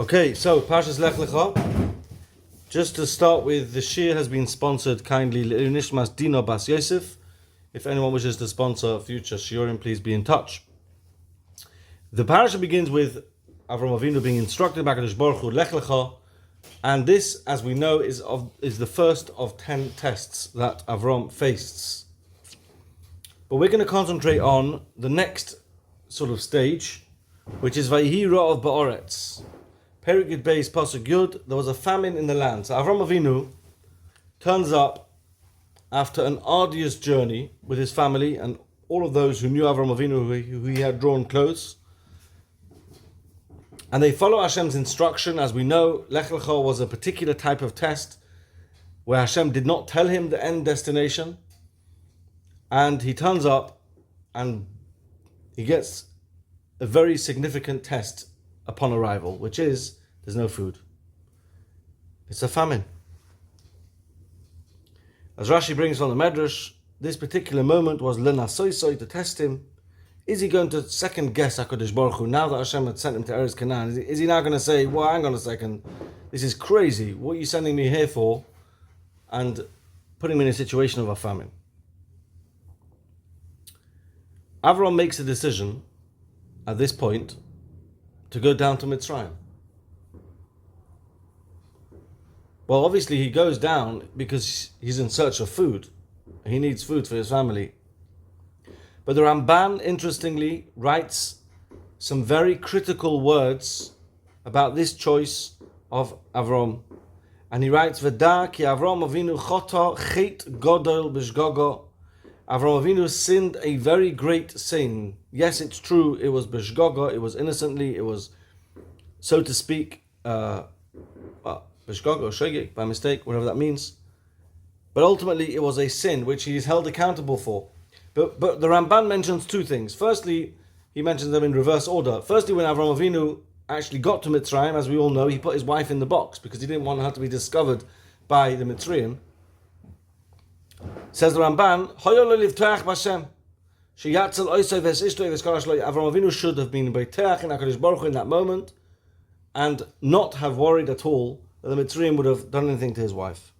Okay, so Parshas Lech Lecha. Just to start with, the shir has been sponsored kindly Nishmas Dino Bas Yosef. If anyone wishes to sponsor future shiurim, please be in touch. The parasha begins with Avrom Avinu being instructed by HaKadosh Baruch Hu Lech Lecha, and this, as we know, is the first of 10 tests that Avrom faced. But we're going to concentrate on the next sort of stage, which is Vayihi Ra'ov Ba'oretz. Perigid Beis Pasuk Yud, there was a famine in the land. So Avram Avinu turns up after an arduous journey with his family and all of those who knew Avram Avinu, who he had drawn close. And they follow Hashem's instruction. As we know, Lech Lecha was a particular type of test where Hashem did not tell him the end destination. And he turns up and he gets a very significant test upon arrival, which is, there's no food. It's a famine. As Rashi brings from the Medrash, this particular moment was lenasoisoi, to test him. Is he going to second guess HaKadosh Baruch Hu now that Hashem had sent him to Eretz Canaan? Is he now going to say, well, hang on a second, this is crazy, what are you sending me here for? And putting me in a situation of a famine. Avrom makes a decision at this point to go down to Mitzrayim. Well, obviously he goes down because he's in search of food. He needs food for his family. But the Ramban, interestingly, writes some very critical words about this choice of Avrom. And he writes, V'da ki Avrom Avinu chota chet godol b'shgogo. Avrom Avinu sinned a very great sin. Yes, it's true, it was b'shgogo, it was innocently, it was, so to speak, b'shgogo, shegig, by mistake, whatever that means. But ultimately, it was a sin which he is held accountable for. But the Ramban mentions two things. Firstly, he mentions them in reverse order. Firstly, when Avram Avinu actually got to Mitzrayim, as we all know, he put his wife in the box because he didn't want her to be discovered by the Mitzrayim. Says the Ramban, Avram Avinu should have been Beiteach in HaKadosh Baruch Hu in that moment and not have worried at all that the Mitzrayim would have done anything to his wife.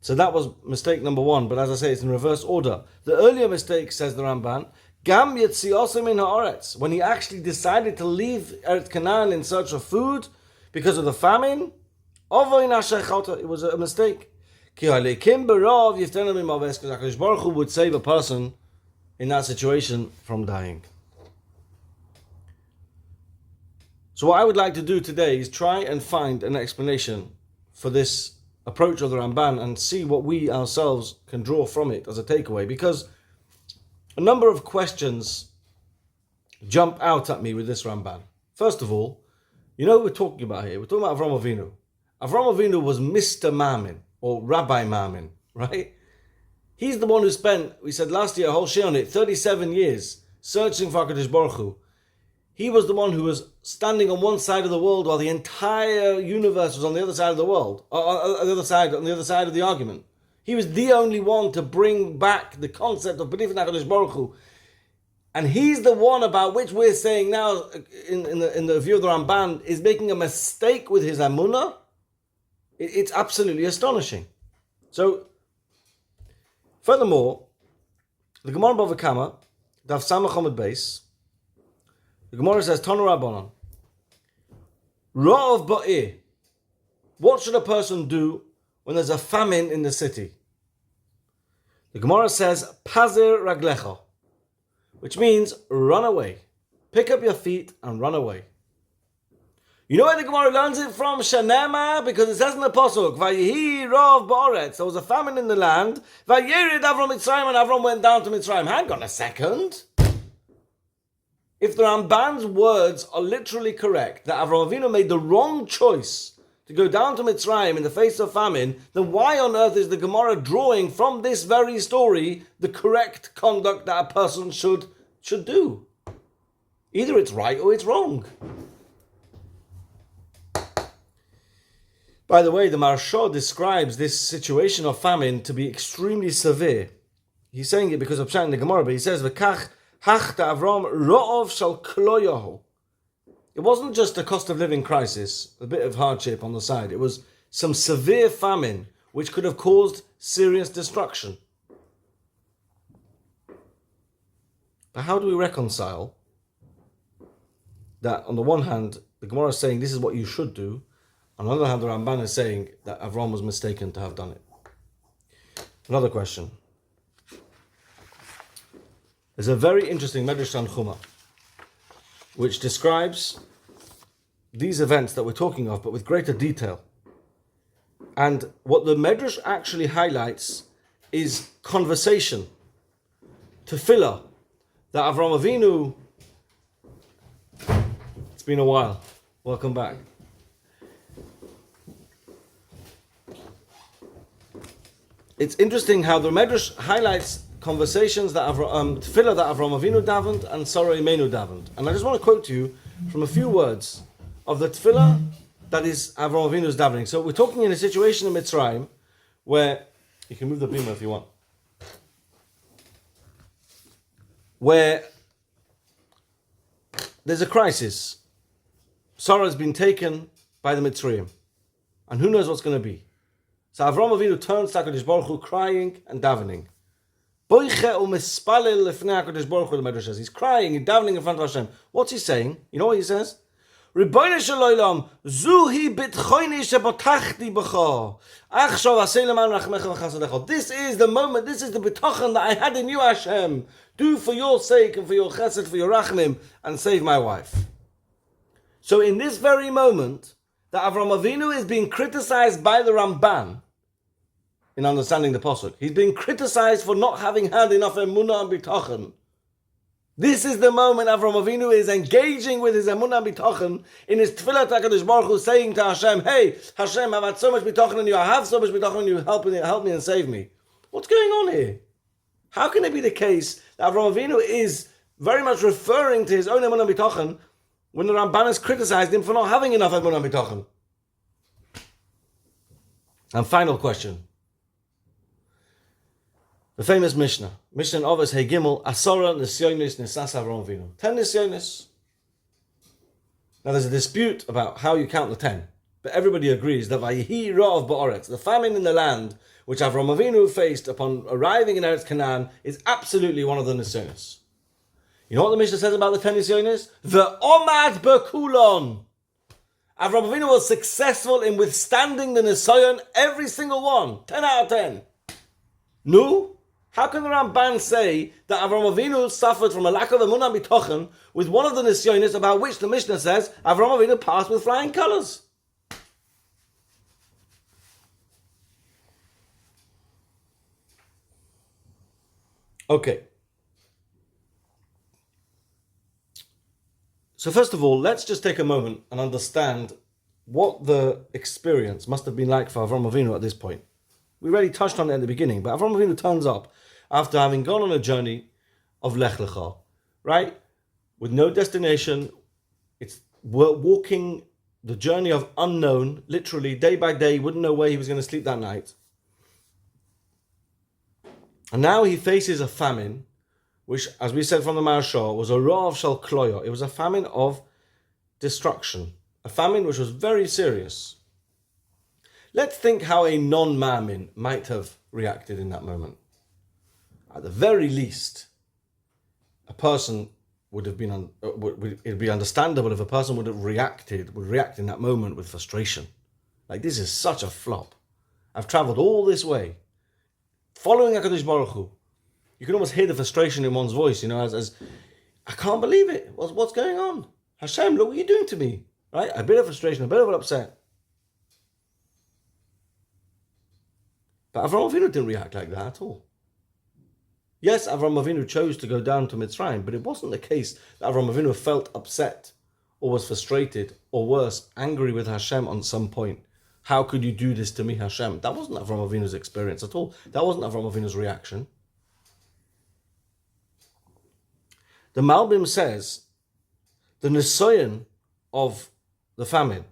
So that was mistake number one, but as I say, it's in reverse order. The earlier mistake, says the Ramban, Gam Yetziosem in Haaretz, when he actually decided to leave Eretz Canaan in search of food because of the famine, it was a mistake. Because HaKadosh Baruch Hu would save a person in that situation from dying. So what I would like to do today is try and find an explanation for this approach of the Ramban and see what we ourselves can draw from it as a takeaway, because a number of questions jump out at me with this Ramban. First of all, you know what we're talking about here? We're talking about Avram Avinu. Avram Avinu was Mr. Mammon, or Rabbi Mammon, right? He's the one who spent, we said last year, a whole share on it, 37 years searching for HaKadosh Baruch Hu. He was the one who was standing on one side of the world while the entire universe was on the other side of the world, on the other side of the argument. He was the only one to bring back the concept of belief in HaKadosh Baruch Hu. And he's the one about which we're saying now, in the view of the Ramban, is making a mistake with his Emuna. It's absolutely astonishing. So, furthermore, the Gemara Bava Kama, Daf Samach Amud Beis, the Gemara says, Tanu Rabbanan, Ra'ov Ba'ir. What should a person do when there's a famine in the city? The Gemara says, Pazir Raglecha, which means run away. Pick up your feet and run away. You know where the Gemara learns it from? Shanema, because it says in the Pasuk, Vayihi Ra'ov Ba'oretz. There was a famine in the land. Vayirid Avram Mitzrayim, and Avram went down to Mitzrayim. Hang on a second. If the Ramban's words are literally correct, that Avram Avinu made the wrong choice to go down to Mitzrayim in the face of famine, then why on earth is the Gemara drawing from this very story the correct conduct that a person should do? Either it's right or it's wrong. By the way, the Maharsha describes this situation of famine to be extremely severe. He's saying it because of Pshat in the Gemara, but he says, V'kach hachta Avram ro'ov shal kloyahu. it wasn't just a cost of living crisis, a bit of hardship on the side. It was some severe famine which could have caused serious destruction. But how do we reconcile that on the one hand, the Gemara is saying this is what you should do, on the other hand, the Ramban is saying that Avrom was mistaken to have done it? Another question. There's a very interesting Medrash Tanchuma which describes these events that we're talking of, but with greater detail. And what the Medrash actually highlights is conversation, tefillah, that Avram Avinu... It's been a while. Welcome back. It's interesting how the Medrash highlights conversations that tefillah that Avram Avinu davened and Sarah Imenu davened. And I just want to quote to you from a few words of the tefillah that is Avram Avinu's davening. So we're talking in a situation in Mitzrayim where, you can move the beamer if you want, where there's a crisis. Sarah has been taken by the Mitzrayim, and who knows what's going to be. So Avram Avinu turns to HaKadosh Baruch Hu crying and davening. He's crying and davening in front of Hashem. What's he saying? You know what he says? Ribono shel olam, zuhi bitchoini shepatachti b'cho. Achshav aseh leman rachmecha v'chasadecha. This is the moment, this is the bitachon that I had in you, Hashem. Do for your sake and for your chesed, for your rachmim, and save my wife. So in this very moment, that Avram Avinu is being criticized by the Ramban, in understanding the pasuk, he's being criticized for not having had enough Emuna and bitachon. This is the moment Avram Avinu is engaging with his Emuna and bitachon in his tefillah to HaKadosh Baruch Hu, saying to Hashem, hey, Hashem, I've had so much bitachon in you, I have so much bitachon in you, help me and save me. What's going on here? How can it be the case that Avram Avinu is very much referring to his own Emuna and bitachon when the Ramban has criticized him for not having enough Emuna and bitachon? And final question. The famous Mishnah in Avos Hey Gimel, Asara Nisyonis Nisas Avram Avinu. 10 Nisyonis. Now there's a dispute about how you count the 10, but everybody agrees that Vayihi Ra'av Ba'aretz, the famine in the land which Avram Avinu faced upon arriving in Eretz Canaan, is absolutely one of the Nisyonis. You know what the Mishnah says about the 10 Nisyonis? Ve'omad Bekulon. Avram Avinu was successful in withstanding the Nisayon, every single one. 10 out of 10. No? How can the Ramban say that Avram Avinu suffered from a lack of Emunah Bitochen with one of the Nisyonis about which the Mishnah says Avram Avinu passed with flying colours? Okay. So first of all, let's just take a moment and understand what the experience must have been like for Avram Avinu at this point. We already touched on it at the beginning, but Avram Avinu turns up after having gone on a journey of Lech Lecha, right? With no destination. It's walking the journey of unknown, literally day by day, wouldn't know where he was going to sleep that night. And now he faces a famine, which, as we said from the Marashah, was a Ra'av Shel Kloya. It was a famine of destruction, a famine which was very serious. Let's think how a non-Ma'amin might have reacted in that moment. At the very least, a person would have been, it'd be understandable if a person would react in that moment with frustration. Like, this is such a flop. I've traveled all this way, following HaKadosh Baruch Hu. You can almost hear the frustration in one's voice, as I can't believe it. What's going on? Hashem, look what you're doing to me. Right? A bit of frustration, a bit of an upset. But Avram Avinu didn't react like that at all. Yes, Avram Avinu chose to go down to Mitzrayim, but it wasn't the case that Avram Avinu felt upset or was frustrated or worse, angry with Hashem on some point. How could you do this to me, Hashem? That wasn't Avram Avinu's experience at all. That wasn't Avram Avinu's reaction. The Malbim says the Nisayon of the famine,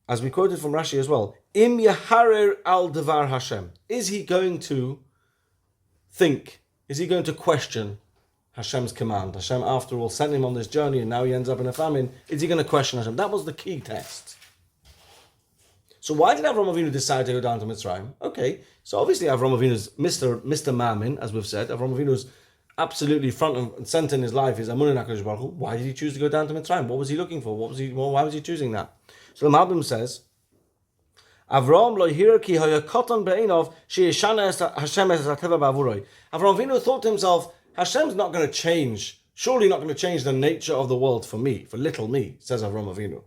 as we quoted from Rashi as well, Im Yaharer al Devar Hashem. Is he going to think? Is he going to question Hashem's command? Hashem, after all, sent him on this journey and now he ends up in a famine. Is he going to question Hashem? That was the key test. So why did Avram Avinu decide to go down to Mitzrayim? Okay, so obviously Avram Avinu is Mr. Mammon, as we've said. Avram Avinu is absolutely front and center in his life. Is Emuna HaKadosh Baruch Hu. Why did he choose to go down to Mitzrayim? What was he looking for? Why was he choosing that? So the Malbim says, Avram lo hir ki haya koton be'enov she'yeshana Hashem es hateva ba'avuroi. Avram Avinu thought to himself, Hashem's not going to change, surely not going to change the nature of the world for me, for little me, says Avram Avinu.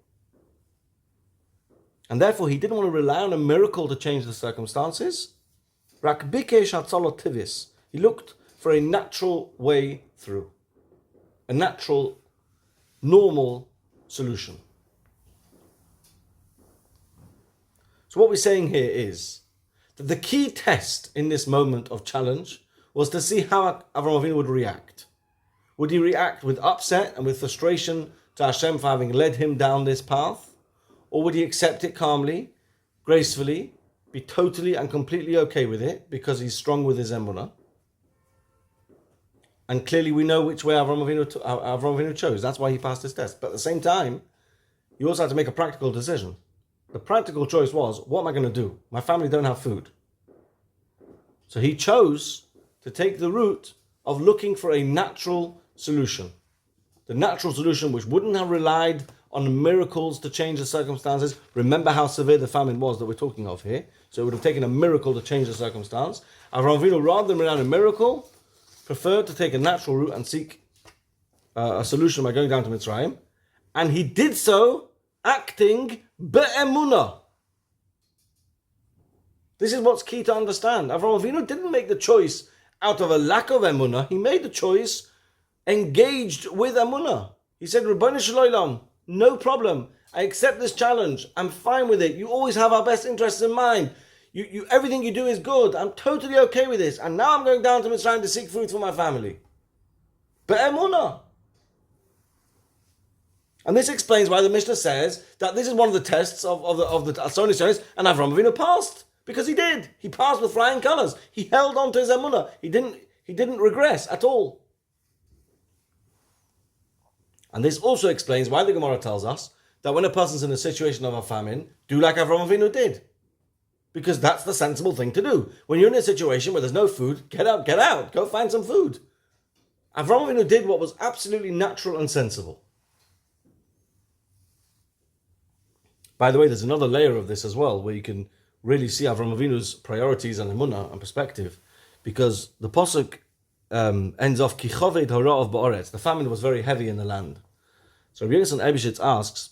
And therefore he didn't want to rely on a miracle to change the circumstances. Rak bikesh hatzalot tivis. He looked for a natural way through, a natural, normal solution. So what we're saying here is that the key test in this moment of challenge was to see how Avram Avinu would react. Would he react with upset and with frustration to Hashem for having led him down this path? Or would he accept it calmly, gracefully, be totally and completely okay with it because he's strong with his Emuna? And clearly we know which way Avram Avinu chose. That's why he passed his test. But at the same time, you also had to make a practical decision. The practical choice was, what am I going to do? My family don't have food. So he chose to take the route of looking for a natural solution. The natural solution which wouldn't have relied on miracles to change the circumstances. Remember how severe the famine was that we're talking of here. So it would have taken a miracle to change the circumstance. Avram Avinu, rather than rely on a miracle, preferred to take a natural route and seek a solution by going down to Mitzrayim. And he did so acting be'emuna. This is what's key to understand. Avram Avinu didn't make the choice out of a lack of emuna. He made the choice engaged with emuna. He said, Ribono Shel Olam, no problem. I accept this challenge. I'm fine with it. You always have our best interests in mind. You everything you do is good. I'm totally okay with this. And now I'm going down to Mitzrayim to seek food for my family. Be'emuna. And this explains why the Mishnah says that this is one of the tests of the Asoni series, and Avram Avinu passed. Because he did. He passed with flying colours. He held on to his Emuna. He didn't regress at all. And this also explains why the Gemara tells us that when a person's in a situation of a famine, do like Avram Avinu did. Because that's the sensible thing to do. When you're in a situation where there's no food, get out, go find some food. Avram Avinu did what was absolutely natural and sensible. By the way, there's another layer of this as well, where you can really see Avram Avinu's priorities and emunah and perspective, because the pasuk ends off ki choved hara'av ba'aretz. The famine was very heavy in the land. So Rabbi Yonasan Eibishitz asks,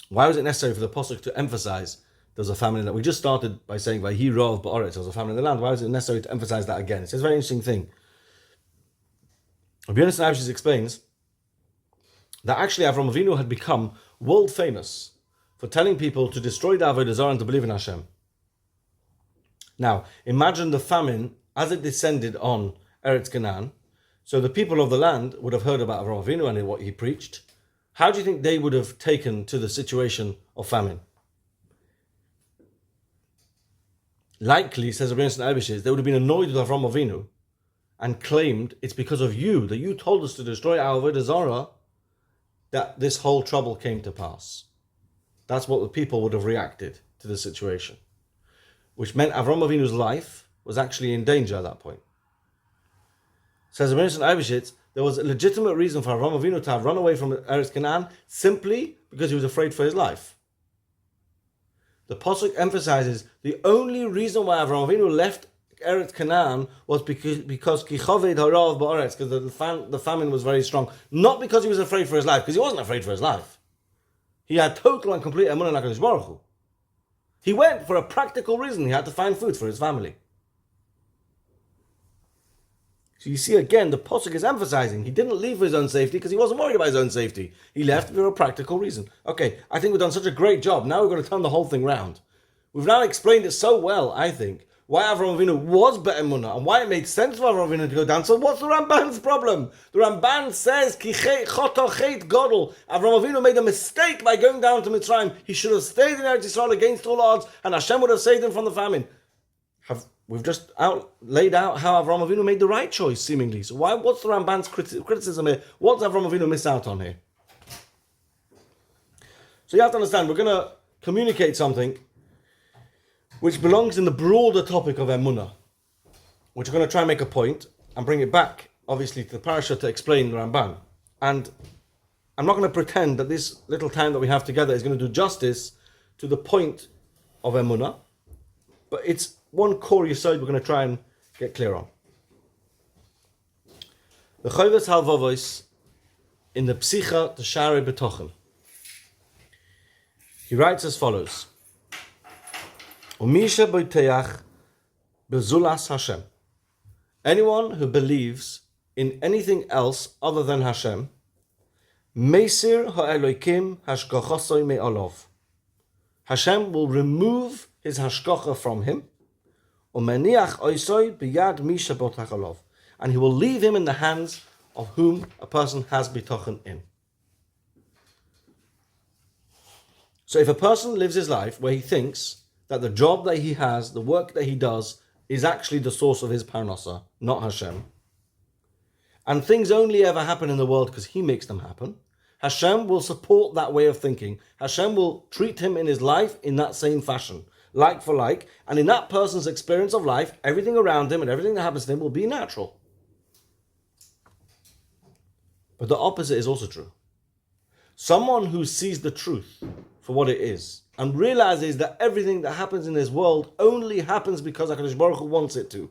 why was it necessary for the pasuk to emphasize there's a famine in that? We just started by saying vayhi ra'av ba'aretz, there was a famine in the land. Why was it necessary to emphasize that again? It's a very interesting thing. Rabbi Yonasan Eibishitz explains that actually Avram Avinu had become world famous for telling people to destroy the Avodah Zarah and to believe in Hashem. Now, imagine the famine as it descended on Eretz Canaan. So the people of the land would have heard about Avram Avinu and what he preached. How do you think they would have taken to the situation of famine? Likely, says Rabbi Yonasan Eibishitz, they would have been annoyed with Avram Avinu and claimed it's because of you, that you told us to destroy our Avodah Zarah, that this whole trouble came to pass. That's what the people would have reacted to the situation. Which meant Avram Avinu's life was actually in danger at that point. Says Rabbi Yonasan Eibishitz, there was a legitimate reason for Avram Avinu to have run away from Eretz Canaan simply because he was afraid for his life. The pasuk emphasizes the only reason why Avram Avinu left Eretz Canaan was because ki choved hara'av ba'aretz, because the famine was very strong. Not because he was afraid for his life, because he wasn't afraid for his life. He had total and complete emunah in HaKadosh Baruch Hu. He went for a practical reason. He had to find food for his family. So you see again, the pasuk is emphasizing he didn't leave for his own safety because he wasn't worried about his own safety. He left for a practical reason. Okay, I think we've done such a great job. Now we're going to turn the whole thing round. We've now explained it so well, I think, why Avram Avinu was be'emunah and why it made sense for Avram Avinu to go down. So what's the Ramban's problem? The Ramban says, Ki choto chet godel. Avram Avinu made a mistake by going down to Mitzrayim. He should have stayed in Eretz Yisrael against all odds, and Hashem would have saved him from the famine. we've just laid out how Avrom Avinu made the right choice, seemingly. So what's the Ramban's criticism here? What's Avrom Avinu miss out on here? So you have to understand, we're going to communicate something which belongs in the broader topic of Emuna, which we're going to try and make a point and bring it back, obviously, to the parasha to explain the Ramban. And I'm not going to pretend that this little time that we have together is going to do justice to the point of Emuna, but it's one core yesod we're going to try and get clear on. The Chovos Halvavos in the Psicha T'Sharei B'Tochen, he writes as follows: Umisha boiteach bezulas Hashem. Anyone who believes in anything else other than Hashem, Meisir ha'elokim hashgachosoi me'olov. Hashem will remove his hashgacha from him, umeniach oisoi biyad misha botachalov, and he will leave him in the hands of whom a person has bitochen in. So if a person lives his life where he thinks that the job that he has, the work that he does, is actually the source of his parnasa, not Hashem, and things only ever happen in the world because he makes them happen, Hashem will support that way of thinking. Hashem will treat him in his life in that same fashion, like for like, and in that person's experience of life, everything around him and everything that happens to him will be natural. But the opposite is also true. Someone who sees the truth for what it is and realizes that everything that happens in this world only happens because HaKadosh Baruch Hu wants it to.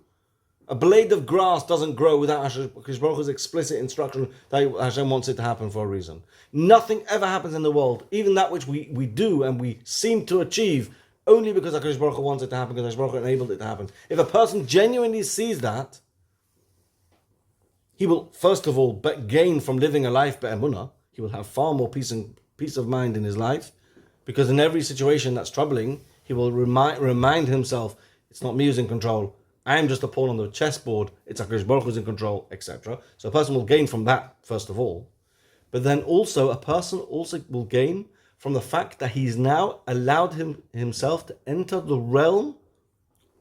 A blade of grass doesn't grow without HaKadosh Baruch Hu's explicit instruction that Hashem wants it to happen for a reason. Nothing ever happens in the world, even that which we do and we seem to achieve, only because HaKadosh Baruch Hu wants it to happen, because HaKadosh Baruch Hu enabled it to happen. If a person genuinely sees that, he will, first of all, gain from living a life be'emunah. He will have far more peace of mind in his life, because in every situation that's troubling, he will remind himself, it's not me who's in control, I am just a pawn on the chessboard, it's HaKadosh Baruch who's in control, etc. So a person will gain from that, first of all. But then also, a person also will gain from the fact that he's now allowed himself to enter the realm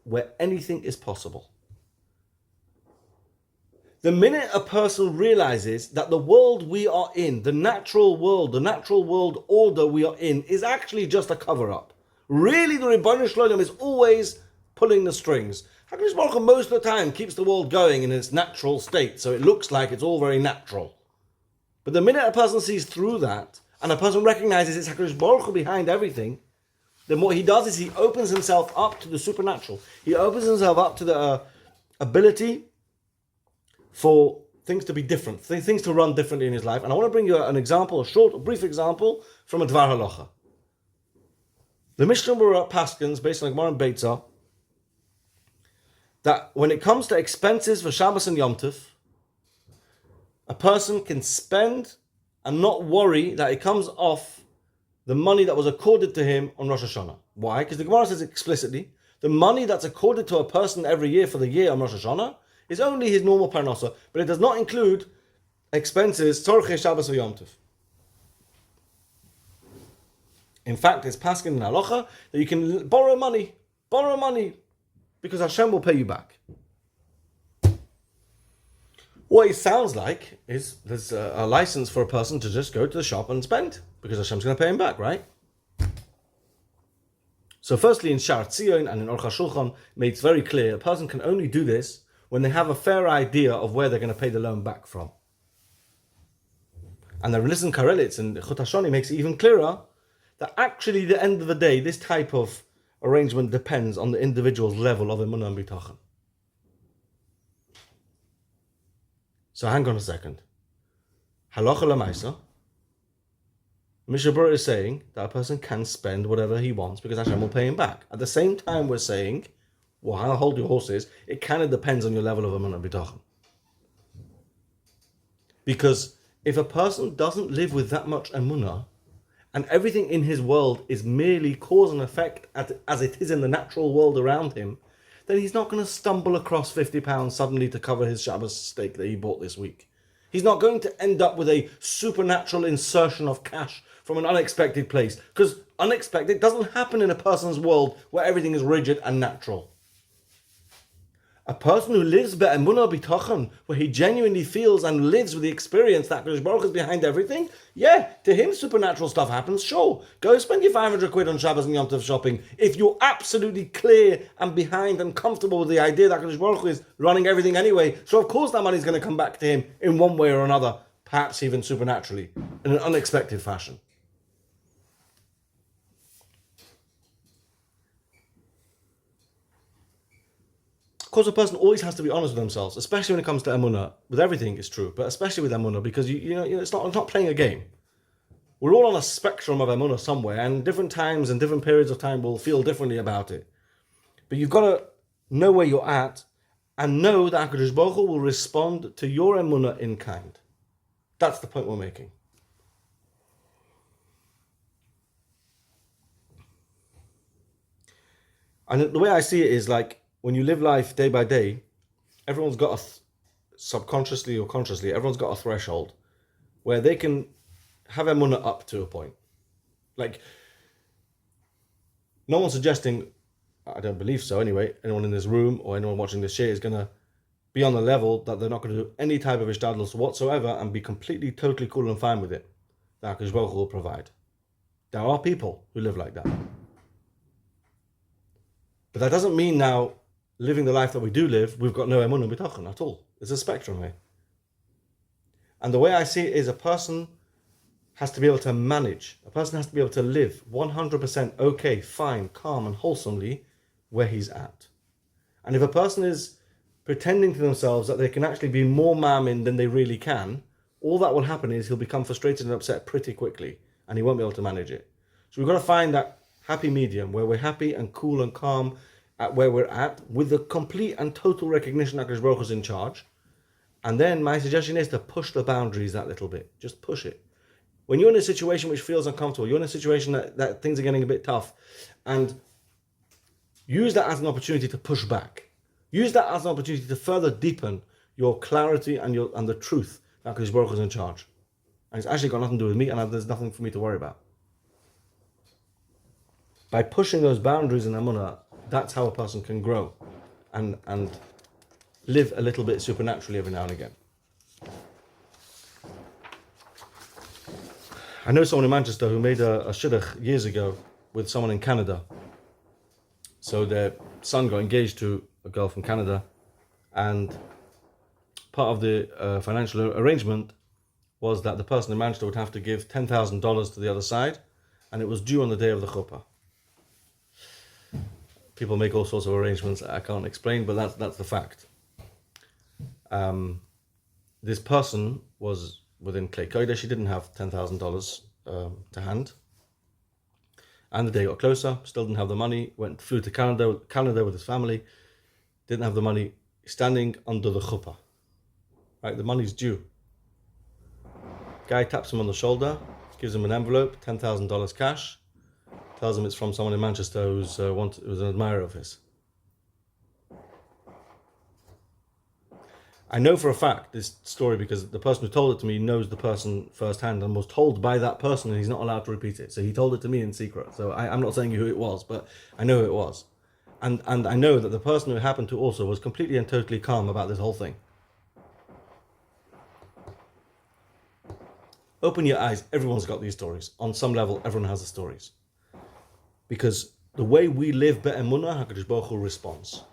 where anything is possible. The minute a person realizes that the world we are in, the natural world order we are in, is actually just a cover-up. Really, the Ribono Shel Olam is always pulling the strings. HaKadosh Baruch Hu most of the time keeps the world going in its natural state, so it looks like it's all very natural. But the minute a person sees through that, and a person recognizes it's HaKadosh Baruch Hu behind everything, then what he does is he opens himself up to the supernatural. He opens himself up to the ability for things to be different, things to run differently in his life. And I want to bring you an example, a brief example from a Dvar Halacha. The Mishnah Berurah paskins, based on Gemara and Beitzah, that when it comes to expenses for Shabbos and Yom Tov, a person can spend and not worry that it comes off the money that was accorded to him on Rosh Hashanah. Why? Because the Gemara says explicitly, the money that's accorded to a person every year for the year on Rosh Hashanah is only his normal parnasa, but it does not include expenses, tzorchei Shabbos or Yom Tov. In fact, it's paskin in halacha that you can borrow money, because Hashem will pay you back. What it sounds like is there's a license for a person to just go to the shop and spend, because Hashem's going to pay him back, right? So firstly, in Shar Tzion and in Aruch HaShulchan, made it very clear, a person can only do this when they have a fair idea of where they're going to pay the loan back from. And the Relevance Karelitz and Chut HaShoni makes it even clearer that actually, at the end of the day, this type of arrangement depends on the individual's level of Emunah and Bitachon. So hang on a second. Halacha L'maisa, Mishnah Berurah is saying that a person can spend whatever he wants because Hashem will pay him back. At the same time, we're saying, well, I'll hold your horses. It kind of depends on your level of Emunah and Bitachon. Because if a person doesn't live with that much Emunah, and everything in his world is merely cause and effect as it is in the natural world around him, then he's not going to stumble across £50 suddenly to cover his Shabbos steak that he bought this week. He's not going to end up with a supernatural insertion of cash from an unexpected place, because unexpected doesn't happen in a person's world where everything is rigid and natural. A person who lives be'emunah b'tochen, where he genuinely feels and lives with the experience that Hakadosh Baruch Hu is behind everything, yeah, to him supernatural stuff happens, sure. Go spend your 500 quid on Shabbos and Yom Tov shopping. If you're absolutely clear and behind and comfortable with the idea that Hakadosh Baruch Hu is running everything anyway, so of course that money's going to come back to him in one way or another, perhaps even supernaturally, in an unexpected fashion. Of course, a person always has to be honest with themselves, especially when it comes to Emuna. With everything, it's true, but especially with Emuna, because you know, it's not playing a game. We're all on a spectrum of Emuna somewhere, and different times and different periods of time will feel differently about it. But you've got to know where you're at, and know that HaKadosh Baruch Hu will respond to your Emuna in kind. That's the point we're making. And the way I see it is like, when you live life day by day, everyone's got subconsciously or consciously, everyone's got a threshold where they can have Emunah up to a point. Like, no one's suggesting, I don't believe so anyway, anyone in this room or anyone watching this share is going to be on the level that they're not going to do any type of ishtadlus whatsoever and be completely, totally cool and fine with it. That HaKadosh Baruch Hu will provide. There are people who live like that. But that doesn't mean now, living the life that we do live, we've got no emunah b'tochen at all. There's a spectrum here. And the way I see it is a person has to be able to manage. A person has to be able to live 100% okay, fine, calm and wholesomely where he's at. And if a person is pretending to themselves that they can actually be more ma'amin than they really can, all that will happen is he'll become frustrated and upset pretty quickly and he won't be able to manage it. So we've got to find that happy medium where we're happy and cool and calm at where we're at, with the complete and total recognition that HaKadosh Baruch Hu is in charge. And then my suggestion is to push the boundaries that little bit. Just push it. When you're in a situation which feels uncomfortable, you're in a situation that things are getting a bit tough, and use that as an opportunity to push back. Use that as an opportunity to further deepen your clarity and the truth that HaKadosh Baruch Hu is in charge. And it's actually got nothing to do with me, and there's nothing for me to worry about. By pushing those boundaries in Emunah, that's how a person can grow and live a little bit supernaturally every now and again. I know someone in Manchester who made a shidduch years ago with someone in Canada. So their son got engaged to a girl from Canada, and part of the financial arrangement was that the person in Manchester would have to give $10,000 to the other side, and it was due on the day of the chuppah. People make all sorts of arrangements I can't explain, but that's the fact. This person was within Klei Kodesh. She didn't have $10,000 to hand. And the day got closer, still didn't have the money, flew to Canada with his family, didn't have the money, standing under the chuppah. Right, the money's due. Guy taps him on the shoulder, gives him an envelope, $10,000 cash, tells him it's from someone in Manchester who's an admirer of his. I know for a fact this story because the person who told it to me knows the person firsthand and was told by that person, and he's not allowed to repeat it. So he told it to me in secret. So I'm not saying who it was, but I know who it was. And I know that the person who it happened to also was completely and totally calm about this whole thing. Open your eyes. Everyone's got these stories. On some level, everyone has the stories. Because the way we live be'emunah, HaKadosh Baruch Hu responds.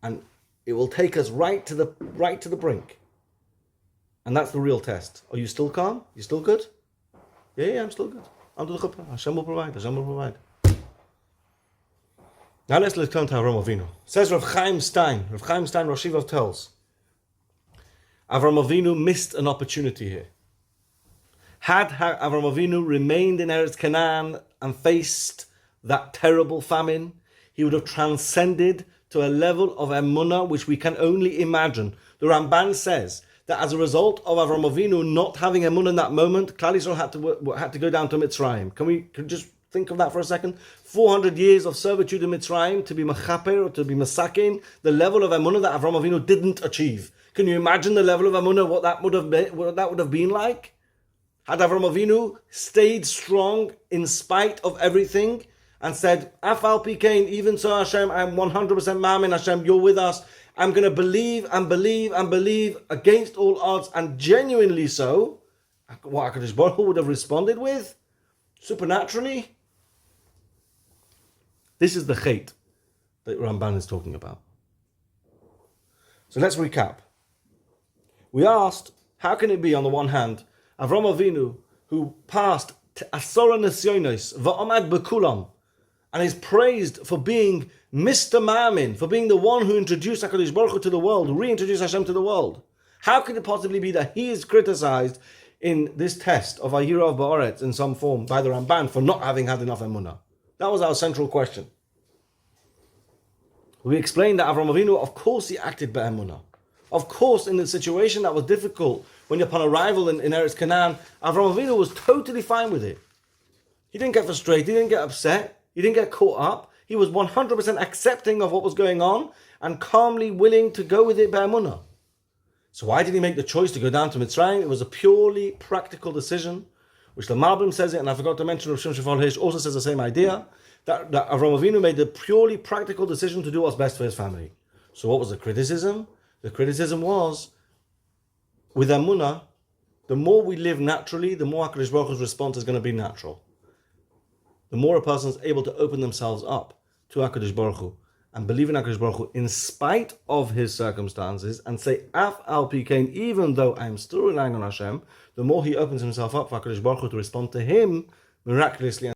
And it will take us right to the brink. And that's the real test. Are you still calm? You still good? Yeah, I'm still good. Under the chuppah. Hashem will provide. Now let's turn to Avrom Avinu. Says Rav Chaim Stein. Rav Chaim Stein, Rosh Yeshiva tells, Avrom Avinu missed an opportunity here. Had Avrom Avinu remained in Eretz Canaan and faced that terrible famine, he would have transcended to a level of emunah which we can only imagine. The Ramban says that as a result of Avrom Avinu not having emunah in that moment, Klal Yisrael had to go down to Mitzrayim. Can we just think of that for a second? 400 years of servitude in Mitzrayim to be mechaper or to be masakin, the level of emunah that Avrom Avinu didn't achieve. Can you imagine the level of emunah, what that would have been like? Had Avrom Avinu stayed strong in spite of everything and said, Afal Pikein, even so Hashem, I'm 100% ma'amin, Hashem, you're with us, I'm going to believe and believe and believe against all odds and genuinely so, what HaKadosh Baruch Hu would have responded with, supernaturally. This is the chait that Ramban is talking about. So let's recap. We asked, how can it be, on the one hand, Avrom Avinu, who passed Asora Nesyonos, Va'amad Bekulam, and is praised for being Mr. Ma'amin, for being the one who introduced HaKadosh Baruch Hu to the world, reintroduced Hashem to the world. How could it possibly be that he is criticized in this test of Ayira of Ba'aretz in some form by the Ramban for not having had enough Emuna? That was our central question. We explained that Avram Avinu, of course he acted be'emunah. Of course, in the situation that was difficult, when upon arrival in Eretz Canaan, Avram Avinu was totally fine with it. He didn't get frustrated, he didn't get upset, he didn't get caught up. He was 100% accepting of what was going on and calmly willing to go with it be'emunah. So why did he make the choice to go down to Mitzrayim? It was a purely practical decision, which the Malbim says it, and I forgot to mention Rav Shimon Shafal Hirsch also says the same idea, that Avram Avinu made the purely practical decision to do what's best for his family. So what was the criticism? The criticism was, with Emuna, the more we live naturally, the more HaKadosh Baruch Hu's response is going to be natural. The more a person is able to open themselves up to HaKadosh Baruch Hu and believe in HaKadosh Baruch Hu in spite of his circumstances and say, Af al pikein, even though I'm still relying on Hashem, the more he opens himself up for HaKadosh Baruch Hu to respond to him miraculously.